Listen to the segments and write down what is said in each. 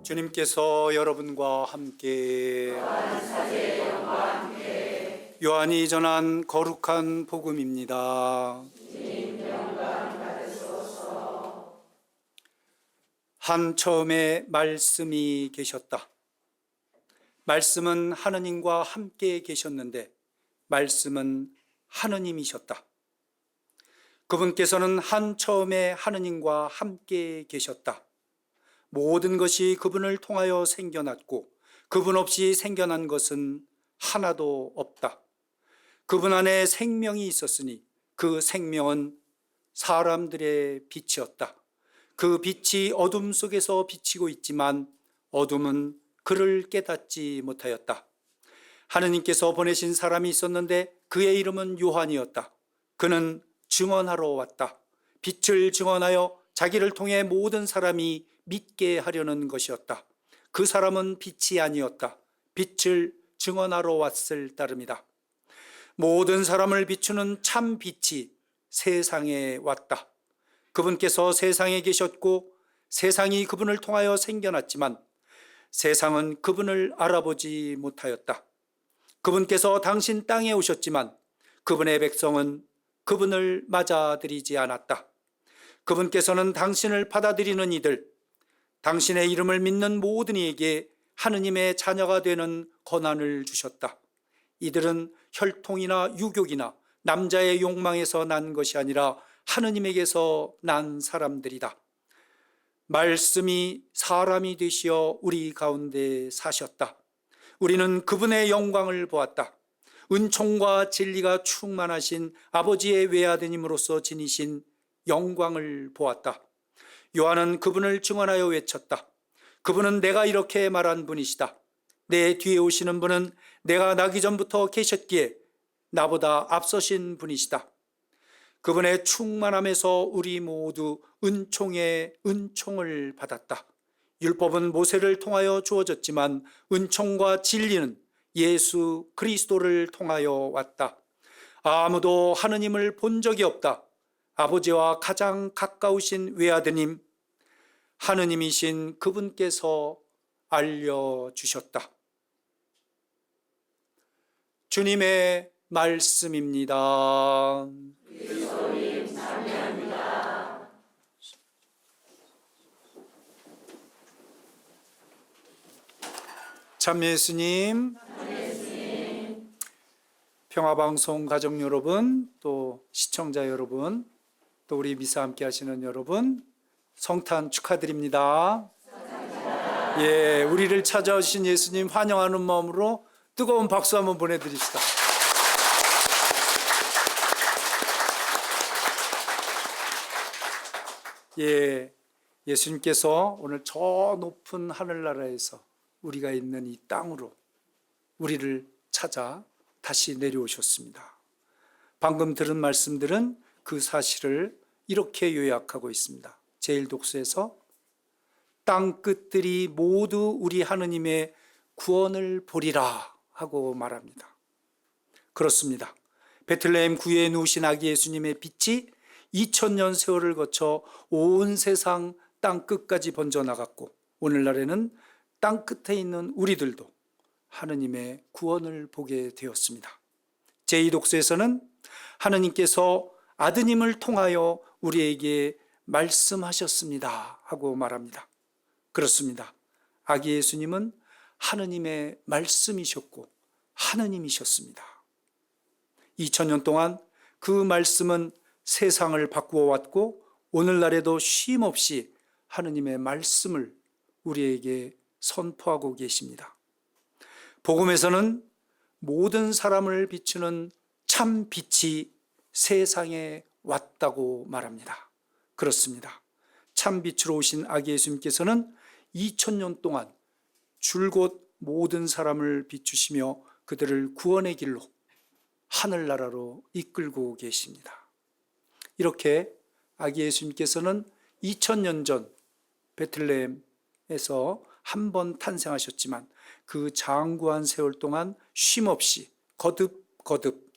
주님께서 여러분과 함께 요한이 전한 거룩한 복음입니다. 한 처음에 말씀이 계셨다. 말씀은 하느님과 함께 계셨는데 말씀은 하느님이셨다. 그분께서는 한 처음에 하느님과 함께 계셨다. 모든 것이 그분을 통하여 생겨났고 그분 없이 생겨난 것은 하나도 없다. 그분 안에 생명이 있었으니 그 생명은 사람들의 빛이었다. 그 빛이 어둠 속에서 비치고 있지만 어둠은 그를 깨닫지 못하였다. 하느님께서 보내신 사람이 있었는데 그의 이름은 요한이었다. 그는 증언하러 왔다. 빛을 증언하여 자기를 통해 모든 사람이 믿게 하려는 것이었다. 그 사람은 빛이 아니었다. 빛을 증언하러 왔을 따름이다. 모든 사람을 비추는 참 빛이 세상에 왔다. 그분께서 세상에 계셨고 세상이 그분을 통하여 생겨났지만 세상은 그분을 알아보지 못하였다. 그분께서 당신 땅에 오셨지만 그분의 백성은 그분을 맞아들이지 않았다. 그분께서는 당신을 받아들이는 이들, 당신의 이름을 믿는 모든 이에게 하느님의 자녀가 되는 권한을 주셨다. 이들은 혈통이나 유교이나 남자의 욕망에서 난 것이 아니라 하느님에게서 난 사람들이다. 말씀이 사람이 되시어 우리 가운데 사셨다. 우리는 그분의 영광을 보았다. 은총과 진리가 충만하신 아버지의 외아드님으로서 지니신 영광을 보았다. 요한은 그분을 증언하여 외쳤다. 그분은 내가 이렇게 말한 분이시다. 내 뒤에 오시는 분은 내가 나기 전부터 계셨기에 나보다 앞서신 분이시다. 그분의 충만함에서 우리 모두 은총의 은총을 받았다. 율법은 모세를 통하여 주어졌지만 은총과 진리는 예수 그리스도를 통하여 왔다. 아무도 하느님을 본 적이 없다. 아버지와 가장 가까우신 외아드님, 하느님이신 그분께서 알려주셨다. 주님의 말씀입니다. 그리스도님 찬미합니다. 참여 예수님, 평화방송 가족 여러분, 또 시청자 여러분, 또 우리 미사 함께 하시는 여러분, 성탄 축하드립니다. 예, 우리를 찾아오신 예수님 환영하는 마음으로 뜨거운 박수 한번 보내드립시다. 예, 예수님께서 오늘 저 높은 하늘나라에서 우리가 있는 이 땅으로 우리를 찾아 다시 내려오셨습니다. 방금 들은 말씀들은 그 사실을 이렇게 요약하고 있습니다. 제1독서에서 땅 끝들이 모두 우리 하느님의 구원을 보리라 하고 말합니다. 그렇습니다. 베들레헴 구유에 누우신 아기 예수님의 빛이 2000년 세월을 거쳐 온 세상 땅 끝까지 번져나갔고 오늘날에는 땅 끝에 있는 우리들도 하느님의 구원을 보게 되었습니다. 제2독서에서는 하느님께서 아드님을 통하여 우리에게 말씀하셨습니다 하고 말합니다. 그렇습니다. 아기 예수님은 하느님의 말씀이셨고 하느님이셨습니다. 2000년 동안 그 말씀은 세상을 바꾸어 왔고 오늘날에도 쉼없이 하느님의 말씀을 우리에게 선포하고 계십니다. 복음에서는 모든 사람을 비추는 참 빛이 세상에 왔다고 말합니다. 그렇습니다. 참 빛으로 오신 아기 예수님께서는 2000년 동안 줄곧 모든 사람을 비추시며 그들을 구원의 길로 하늘나라로 이끌고 계십니다. 이렇게 아기 예수님께서는 2000년 전 베들레헴에서 한 번 탄생하셨지만 그 장구한 세월 동안 쉼없이 거듭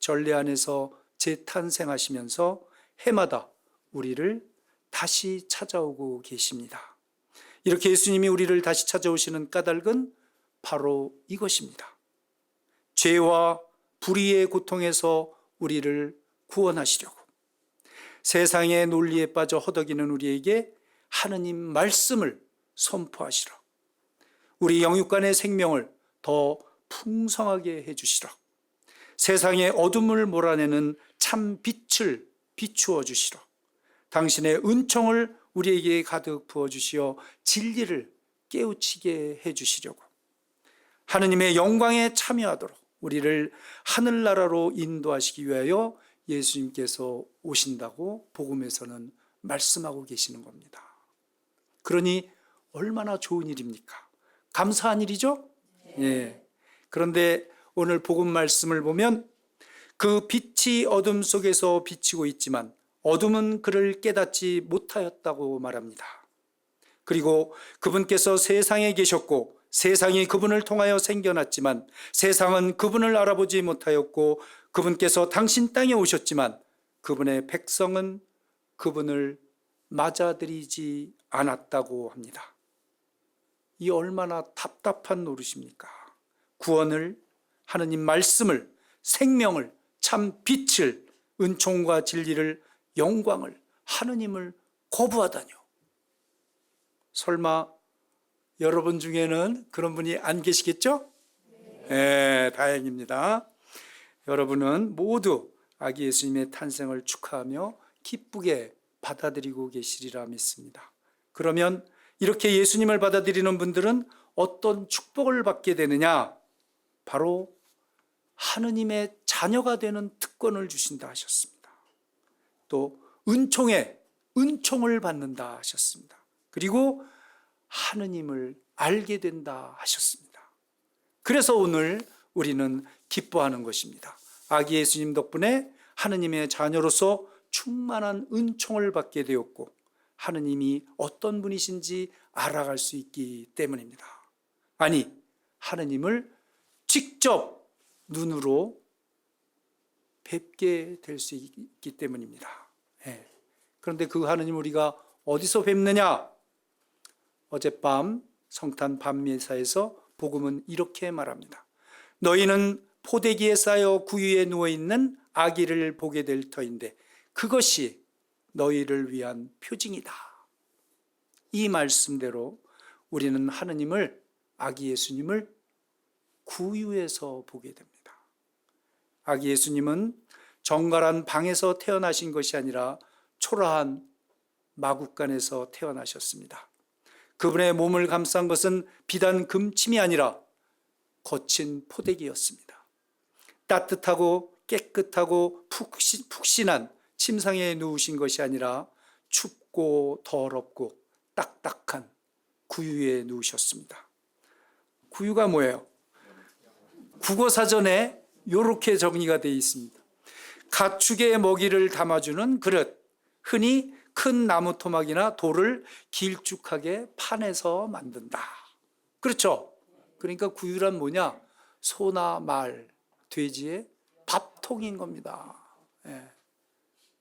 전례 안에서 재탄생하시면서 해마다 우리를 다시 찾아오고 계십니다. 이렇게 예수님이 우리를 다시 찾아오시는 까닭은 바로 이것입니다. 죄와 불의의 고통에서 우리를 구원하시려고 세상의 논리에 빠져 허덕이는 우리에게 하느님 말씀을 선포하시라. 우리 영육간의 생명을 더 풍성하게 해주시라. 세상의 어둠을 몰아내는 참 빛을 비추어 주시라. 당신의 은총을 우리에게 가득 부어주시어 진리를 깨우치게 해주시려고 하느님의 영광에 참여하도록 우리를 하늘나라로 인도하시기 위하여 예수님께서 오신다고 복음에서는 말씀하고 계시는 겁니다. 그러니 얼마나 좋은 일입니까? 감사한 일이죠? 예. 그런데 오늘 복음 말씀을 보면 그 빛이 어둠 속에서 비치고 있지만 어둠은 그를 깨닫지 못하였다고 말합니다. 그리고 그분께서 세상에 계셨고 세상이 그분을 통하여 생겨났지만 세상은 그분을 알아보지 못하였고 그분께서 당신 땅에 오셨지만 그분의 백성은 그분을 맞아들이지 않았다고 합니다. 이 얼마나 답답한 노릇입니까? 구원을, 하느님 말씀을, 생명을, 참 빛을, 은총과 진리를, 영광을, 하느님을 거부하다뇨. 설마 여러분 중에는 그런 분이 안 계시겠죠? 네, 다행입니다. 여러분은 모두 아기 예수님의 탄생을 축하하며 기쁘게 받아들이고 계시리라 믿습니다. 그러면 이렇게 예수님을 받아들이는 분들은 어떤 축복을 받게 되느냐? 바로 하느님의 자녀가 되는 특권을 주신다 하셨습니다. 또 은총을 받는다 하셨습니다. 그리고 하느님을 알게 된다 하셨습니다. 그래서 오늘 우리는 기뻐하는 것입니다. 아기 예수님 덕분에 하느님의 자녀로서 충만한 은총을 받게 되었고 하느님이 어떤 분이신지 알아갈 수 있기 때문입니다. 아니, 하느님을 직접 눈으로 뵙게 될 수 있기 때문입니다. 예. 그런데 그 하느님 우리가 어디서 뵙느냐? 어젯밤 성탄 밤미사에서 복음은 이렇게 말합니다. 너희는 포대기에 쌓여 구유에 누워있는 아기를 보게 될 터인데 그것이 너희를 위한 표징이다. 이 말씀대로 우리는 하느님을, 아기 예수님을 구유에서 보게 됩니다. 아기 예수님은 정갈한 방에서 태어나신 것이 아니라 초라한 마구간에서 태어나셨습니다. 그분의 몸을 감싼 것은 비단 금침이 아니라 거친 포대기였습니다. 따뜻하고 깨끗하고 푹신한 침상에 누우신 것이 아니라 춥고 더럽고 딱딱한 구유에 누우셨습니다. 구유가 뭐예요? 국어사전에 이렇게 정리가 되어 있습니다. 가축의 먹이를 담아주는 그릇, 흔히 큰 나무 토막이나 돌을 길쭉하게 판에서 만든다. 그렇죠? 그러니까 구유란 뭐냐? 소나 말, 돼지의 밥통인 겁니다. 예.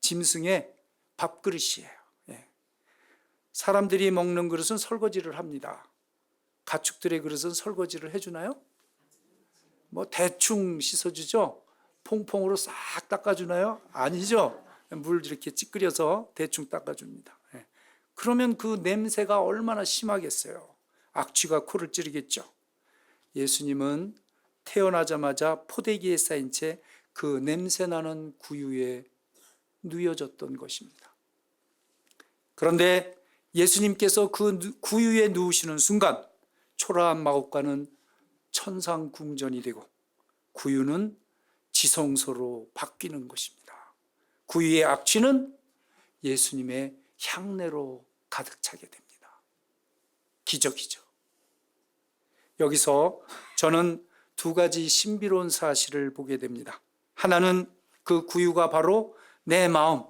짐승의 밥그릇이에요. 예. 사람들이 먹는 그릇은 설거지를 합니다. 가축들의 그릇은 설거지를 해주나요? 뭐 대충 씻어주죠? 퐁퐁으로 싹 닦아주나요? 아니죠. 물 이렇게 찌끄려서 대충 닦아줍니다. 예. 그러면 그 냄새가 얼마나 심하겠어요. 악취가 코를 찌르겠죠. 예수님은 태어나자마자 포대기에 쌓인 채 그 냄새나는 구유에 누워졌던 것입니다. 그런데 예수님께서 그 구유에 누우시는 순간 초라한 마곡간은 천상궁전이 되고 구유는 지성소로 바뀌는 것입니다. 구유의 악취는 예수님의 향내로 가득 차게 됩니다. 기적이죠. 여기서 저는 두 가지 신비로운 사실을 보게 됩니다. 하나는 그 구유가 바로 내 마음,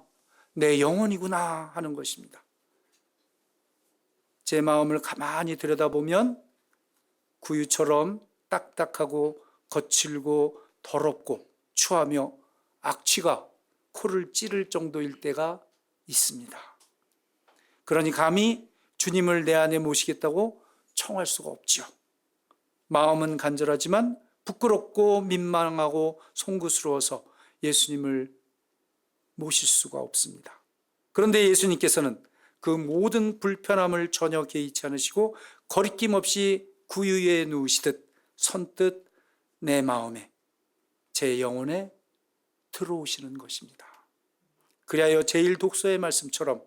내 영혼이구나 하는 것입니다. 제 마음을 가만히 들여다보면 구유처럼 딱딱하고 거칠고 더럽고 추하며 악취가 코를 찌를 정도일 때가 있습니다. 그러니 감히 주님을 내 안에 모시겠다고 청할 수가 없지요. 마음은 간절하지만 부끄럽고 민망하고 송구스러워서 예수님을 모실 수가 없습니다. 그런데 예수님께서는 그 모든 불편함을 전혀 개의치 않으시고 거리낌 없이 구유에 누우시듯 선뜻 내 마음에, 제 영혼에 들어오시는 것입니다. 그리하여 제1독서의 말씀처럼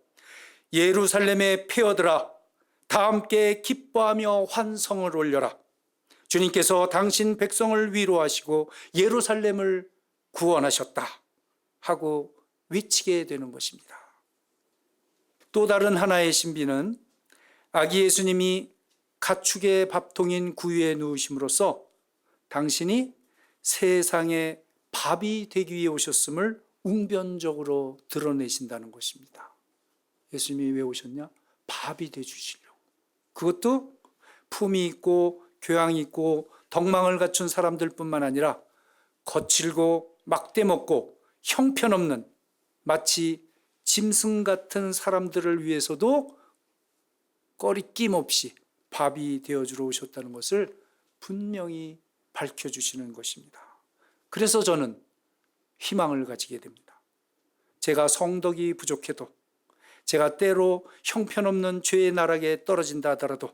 예루살렘의 폐허들아 다 함께 기뻐하며 환성을 올려라. 주님께서 당신 백성을 위로하시고 예루살렘을 구원하셨다 하고 외치게 되는 것입니다. 또 다른 하나의 신비는 아기 예수님이 가축의 밥통인 구유에 누우심으로써 당신이 세상의 밥이 되기 위해 오셨음을 웅변적으로 드러내신다는 것입니다. 예수님이 왜 오셨냐? 밥이 되주시려고. 그것도 품이 있고 교양이 있고 덕망을 갖춘 사람들뿐만 아니라 거칠고 막대먹고 형편없는 마치 짐승 같은 사람들을 위해서도 꺼리낌 없이 밥이 되어주러 오셨다는 것을 분명히 밝혀주시는 것입니다. 그래서 저는 희망을 가지게 됩니다. 제가 성덕이 부족해도, 제가 때로 형편없는 죄의 나락에 떨어진다 하더라도,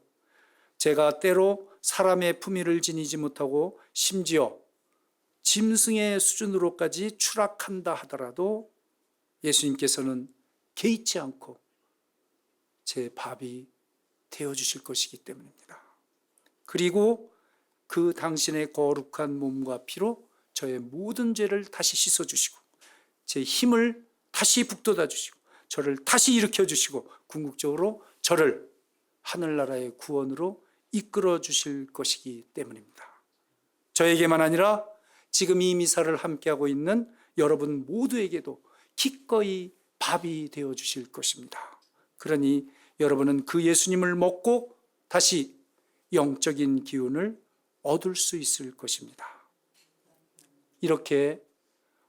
제가 때로 사람의 품위를 지니지 못하고 심지어 짐승의 수준으로까지 추락한다 하더라도 예수님께서는 개의치 않고 제 밥이 되어주실 것이기 때문입니다. 그리고 그 당신의 거룩한 몸과 피로 저의 모든 죄를 다시 씻어주시고 제 힘을 다시 북돋아 주시고 저를 다시 일으켜 주시고 궁극적으로 저를 하늘나라의 구원으로 이끌어 주실 것이기 때문입니다. 저에게만 아니라 지금 이 미사를 함께하고 있는 여러분 모두에게도 기꺼이 밥이 되어 주실 것입니다. 그러니 여러분은 그 예수님을 먹고 다시 영적인 기운을 얻을 수 있을 것입니다. 이렇게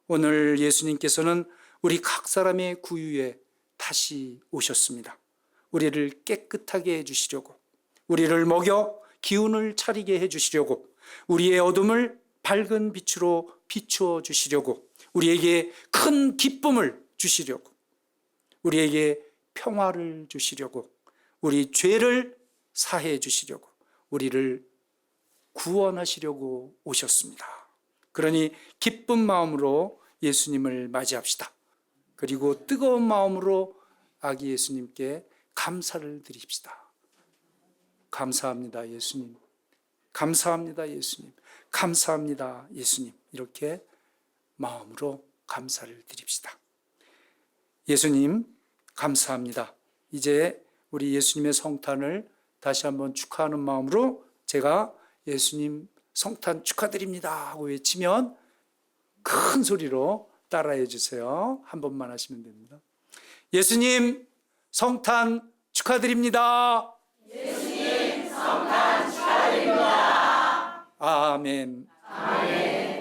오늘 예수님께서는 우리 각 사람의 구유에 다시 오셨습니다. 우리를 깨끗하게 해주시려고, 우리를 먹여 기운을 차리게 해주시려고, 우리의 어둠을 밝은 빛으로 비추어 주시려고, 우리에게 큰 기쁨을 주시려고, 우리에게 평화를 주시려고, 우리 죄를 사해 주시려고, 우리를 구원하시려고 오셨습니다. 그러니 기쁜 마음으로 예수님을 맞이합시다. 그리고 뜨거운 마음으로 아기 예수님께 감사를 드립시다. 감사합니다, 예수님. 감사합니다, 예수님. 감사합니다, 예수님. 이렇게 마음으로 감사를 드립시다. 예수님, 감사합니다. 이제 우리 예수님의 성탄을 다시 한번 축하하는 마음으로 제가 예수님 성탄 축하드립니다 하고 외치면 큰 소리로 따라해 주세요. 한 번만 하시면 됩니다. 예수님 성탄 축하드립니다. 예수님 성탄 축하드립니다. 아멘. 아멘.